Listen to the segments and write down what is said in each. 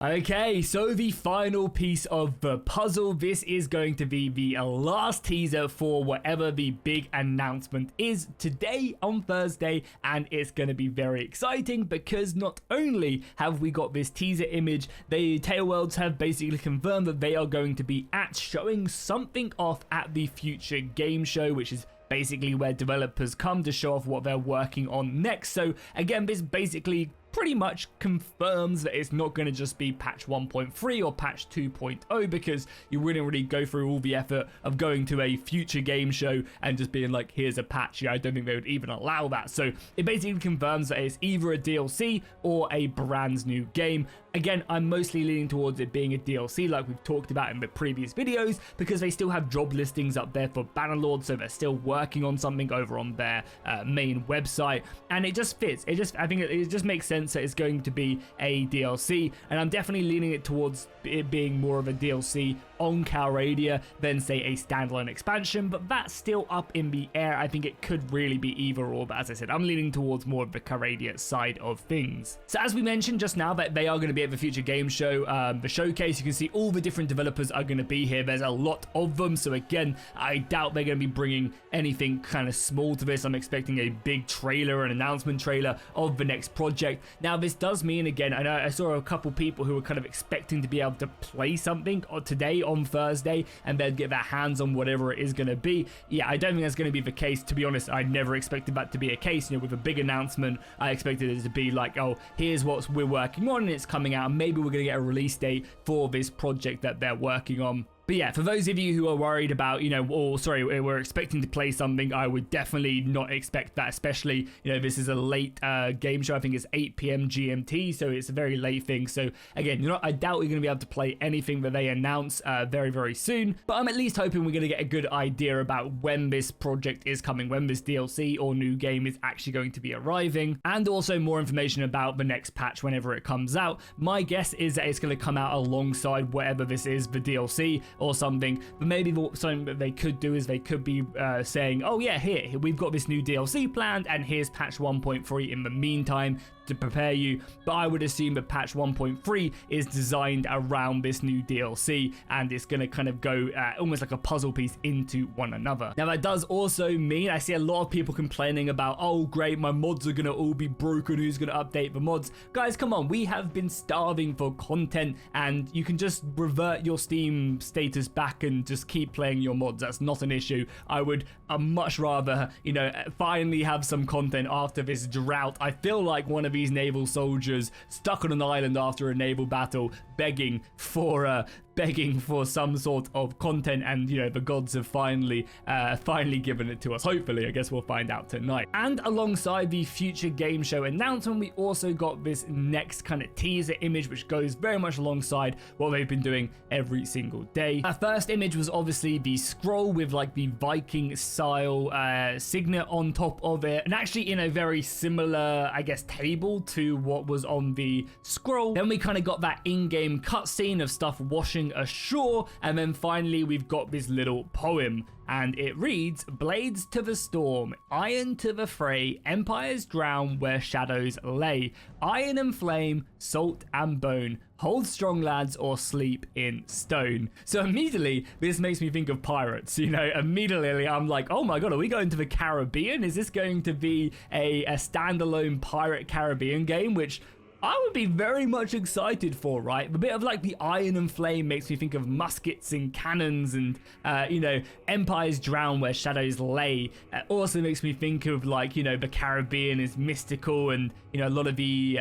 Okay, so the final piece of the puzzle, this is going to be the last teaser for whatever the big announcement is today on Thursday, and it's going to be very exciting because not only have we got this teaser image, the Taleworlds have basically confirmed that they are going to be showing something off at the future game show, which is basically where developers come to show off what they're working on next. So again, this basically pretty much confirms that it's not going to just be patch 1.3 or patch 2.0, because you wouldn't really go through all the effort of going to a future game show and just being like, here's a patch. I don't think they would even allow that. So it basically confirms that it's either a DLC or a brand new game. Again, I'm mostly leaning towards it being a DLC, like we've talked about in the previous videos, because they still have job listings up there for Bannerlord, so they're still working on something over on their main website, and it just fits. I think it just makes sense that it's going to be a DLC, and I'm definitely leaning it towards it being more of a DLC on Calradia than say a standalone expansion, but that's still up in the air. I think it could really be either or, but as I said, I'm leaning towards more of the Calradia side of things. So as we mentioned just now, that they are going to be at the future game show, the showcase, you can see all the different developers are going to be here. There's a lot of them, so again, I doubt they're going to be bringing anything kind of small to this. I'm expecting a big trailer, an announcement trailer of the next project. Now this does mean, again, I know I saw a couple people who were kind of expecting to be able to play something today on Thursday and then get their hands on whatever it is going to be. Yeah, I don't think that's going to be the case. To be honest, I never expected that to be a case. You know, with a big announcement, I expected it to be like, oh, here's what we're working on and it's coming out. Maybe we're going to get a release date for this project that they're working on. But yeah, for those of you who are worried about, we're expecting to play something, I would definitely not expect that, especially, this is a late game show. I think it's 8 p.m. GMT, so it's a very late thing. So again, I doubt you're going to be able to play anything that they announce very, very soon. But I'm at least hoping we're going to get a good idea about when this project is coming, when this DLC or new game is actually going to be arriving, and also more information about the next patch whenever it comes out. My guess is that it's going to come out alongside whatever this is, the DLC or something. But maybe something that they could do is they could be saying, oh yeah, here we've got this new DLC planned and here's patch 1.3 in the meantime to prepare you. But I would assume that patch 1.3 is designed around this new DLC and it's going to kind of go almost like a puzzle piece into one another. Now that does also mean I see a lot of people complaining about, oh great, my mods are going to all be broken, who's going to update the mods? Guys, come on, we have been starving for content and you can just revert your Steam status back and just keep playing your mods. That's not an issue. I would much rather, finally have some content after this drought. I feel like one of these naval soldiers stuck on an island after a naval battle, begging for some sort of content, and the gods have finally given it to us. Hopefully, I guess we'll find out tonight. And alongside the future game show announcement, we also got this next kind of teaser image, which goes very much alongside what they've been doing every single day. Our first image was obviously the scroll with like the Viking style signet on top of it, and actually in a very similar, I guess, table to what was on the scroll. Then we kind of got that in-game cutscene of stuff washing ashore, and then finally we've got this little poem, and it reads, blades to the storm, iron to the fray, empires drown where shadows lay, iron and flame, salt and bone, hold strong lads or sleep in stone. So immediately this makes me think of pirates. Immediately I'm like, oh my god, are we going to the Caribbean? Is this going to be a standalone Pirate Caribbean game, which I would be very much excited for, right? A bit of like the iron and flame makes me think of muskets and cannons and, empires drown where shadows lay. Also makes me think of like, the Caribbean is mystical and, a lot of the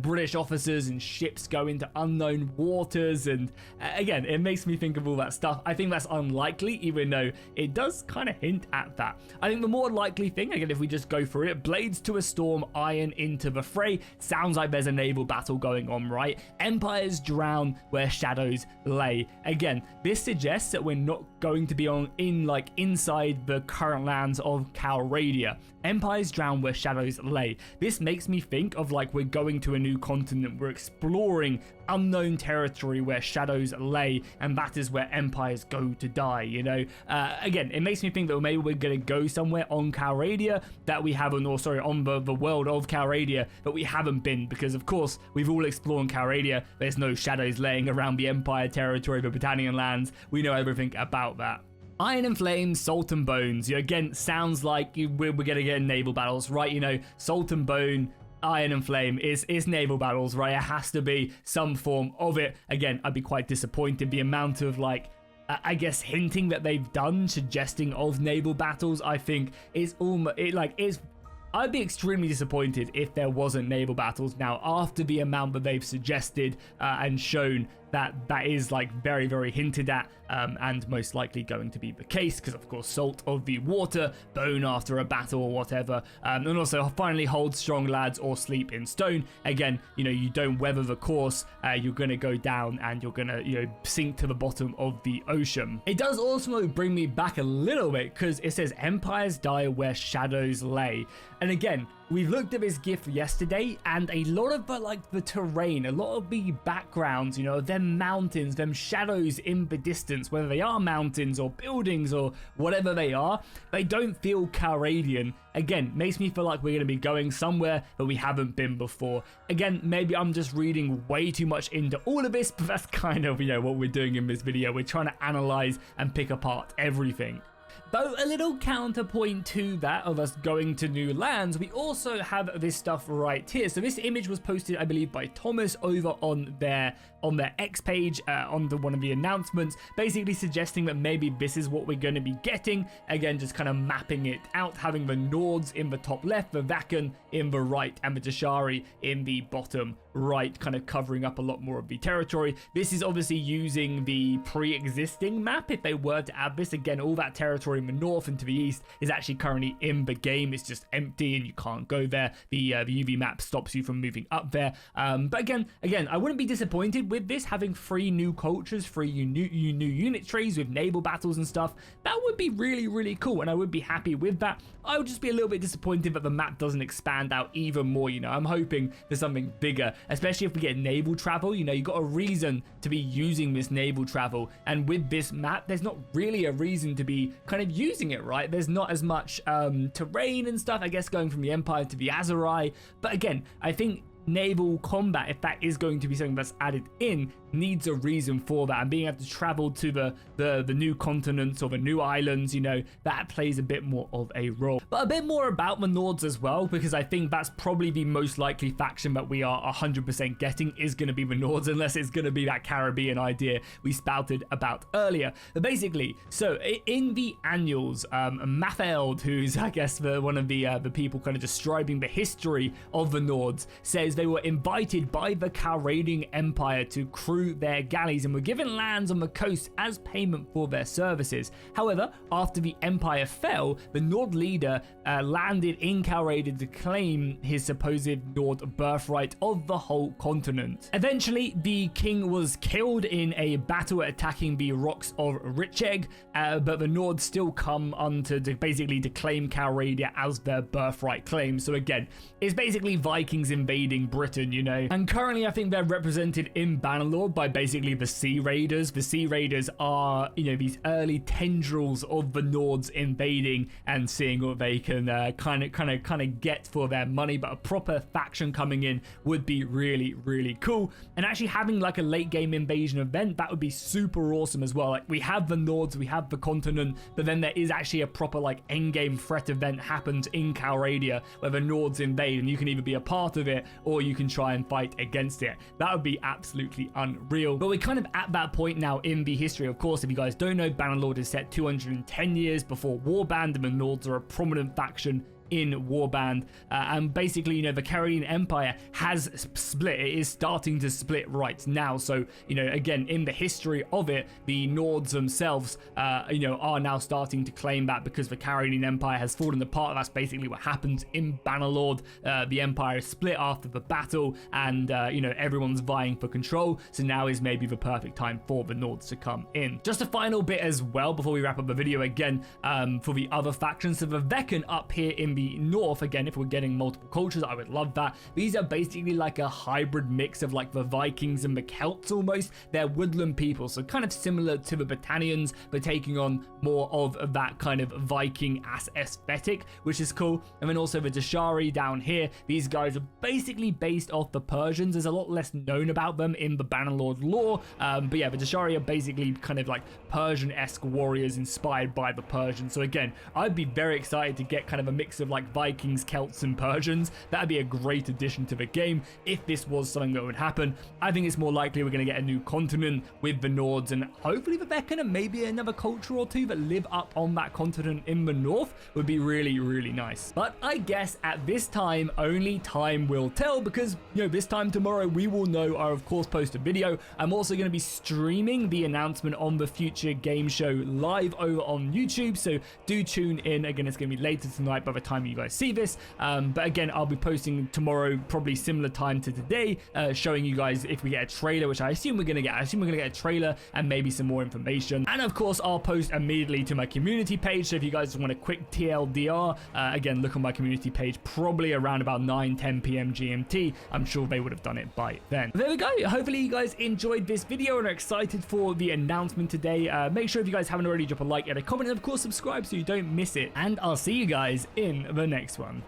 British officers and ships go into unknown waters. And again, it makes me think of all that stuff. I think that's unlikely, even though it does kind of hint at that. I think the more likely thing, again, if we just go through it, blades to a storm, iron into the fray, sounds like there's a naval battle going on, right? Empires drown where shadows lay. Again, this suggests that we're not going to be inside the current lands of Calradia. Empires drown where shadows lay. This makes me think of like we're going to a new continent, we're exploring unknown territory where shadows lay, and that is where empires go to die, Again, it makes me think that maybe we're going to go somewhere on Calradia that we haven't, or sorry, on the world of Calradia that we haven't been, because of course, we've all explored Calradia. There's no shadows laying around the Empire territory of the Britannian lands. We know everything about that. Iron and Flame, Salt and Bones. Again, sounds like we're going to get naval battles, right? Salt and Bone, Iron and Flame is naval battles, right? It has to be some form of it. Again, I'd be quite disappointed. The amount of I guess hinting that they've done, suggesting of naval battles, I think is almost I'd be extremely disappointed if there wasn't naval battles. Now, after the amount that they've suggested and shown that is very, very hinted at, and most likely going to be the case, because of course Salt of the water, Bone after a battle or whatever, and also finally hold strong lads or sleep in stone. Again, you don't weather the course, you're gonna go down and you're gonna sink to the bottom of the ocean. It does also bring me back a little bit, because it says empires die where shadows lay, and again, we've looked at this GIF yesterday, and a lot of the terrain, a lot of the backgrounds, them mountains, them shadows in the distance, whether they are mountains or buildings or whatever they are, they don't feel Calradian. Again, makes me feel like we're going to be going somewhere that we haven't been before. Again, maybe I'm just reading way too much into all of this, but that's kind of, what we're doing in this video. We're trying to analyze and pick apart everything. Though a little counterpoint to that of us going to new lands, we also have this stuff right here. So this image was posted, I believe, by Thomas over on their X page, under one of the announcements, basically suggesting that maybe this is what we're going to be getting. Again, just kind of mapping it out, having the Nords in the top left, the Vakan in the right, and the Dashari in the bottom right, kind of covering up a lot more of the territory. This is obviously using the pre-existing map. If they were to add this, again, all that territory in the north and to the east is actually currently in the game. It's just empty and you can't go there. The UV map stops you from moving up there. But again, I wouldn't be disappointed with this having 3 new cultures, 3 new unit trees with naval battles and stuff. That would be really, really cool, and I would be happy with that. I would just be a little bit disappointed that the map doesn't expand out even more. I'm hoping for something bigger, especially if we get naval travel. You've got a reason to be using this naval travel, and with this map, there's not really a reason to be kind of using it, right? There's not as much terrain and stuff, I guess, going from the Empire to the Azerai. But again, I think naval combat, if that is going to be something that's added in, needs a reason for that, and being able to travel to the new continents or the new islands, that plays a bit more of a role. But a bit more about the Nords as well, because I think that's probably the most likely faction that we are 100% getting is going to be the Nords, unless it's going to be that Caribbean idea we spouted about earlier. But basically, so in the annuals, Naval, who's I guess one of the people kind of describing the history of the Nords, says they were invited by the Calradian Empire to crew their galleys and were given lands on the coast as payment for their services. However, after the Empire fell, the Nord leader landed in Calradia to claim his supposed Nord birthright of the whole continent. Eventually, the king was killed in a battle attacking the rocks of Richegg, but the Nord still come on to basically to claim Calradia as their birthright claim. So again, it's basically Vikings invading Britain, And currently, I think they're represented in Bannerlord by basically the Sea Raiders. The Sea Raiders are, these early tendrils of the Nords invading and seeing what they can kind of get for their money. But a proper faction coming in would be really, really cool. And actually having a late game invasion event, that would be super awesome as well. We have the Nords, we have the continent, but then there is actually a proper end game threat event happens in Calradia where the Nords invade, and you can either be a part of it or you can try and fight against it. That would be absolutely unreal. But we're kind of at that point now in the history. Of course, if you guys don't know, Bannerlord is set 210 years before Warband, and the Nords are a prominent faction in Warband, and basically, the Calradian Empire has split. It is starting to split right now. So, again, in the history of it, the Nords themselves, are now starting to claim that because the Calradian Empire has fallen apart. That's basically what happens in Bannerlord. The Empire is split after the battle, and everyone's vying for control. So now is maybe the perfect time for the Nords to come in. Just a final bit as well before we wrap up the video again, for the other factions. So the Vakan up here in the the north, again, if we're getting multiple cultures, I would love that. These are basically like a hybrid mix of like the Vikings and the Celts almost. They're woodland people, so kind of similar to the Battanians, but taking on more of that kind of Viking aesthetic, which is cool. And then also the Dashari down here, these guys are basically based off the Persians. There's a lot less known about them in the Bannerlord lore, but yeah, the Dashari are basically kind of like Persian-esque warriors inspired by the Persians. So again, I'd be very excited to get kind of a mix of like Vikings, Celts, and Persians. That'd be a great addition to the game if this was something that would happen. I think it's more likely we're going to get a new continent with the Nords, and hopefully the Veccan and maybe another culture or two that live up on that continent in the north would be really, really nice. But I guess at this time, only time will tell, because, you know, this time tomorrow we will know. I'll of course post a video. I'm also going to be streaming the announcement on the future game show live over on YouTube, so do tune in. Again, it's going to be later tonight by the time you guys see this, but again, I'll be posting tomorrow, probably similar time to today, showing you guys if we get a trailer, which I assume we're going to get. I assume we're going to get a trailer and maybe some more information. And of course, I'll post immediately to my community page, so if you guys want a quick TLDR, again, look on my community page probably around about 9-10 p.m. GMT. I'm sure they would have done it by then. But there we go. Hopefully you guys enjoyed this video and are excited for the announcement today. Make sure if you guys haven't already, drop a like and a comment, and of course subscribe so you don't miss it. And I'll see you guys in the next one.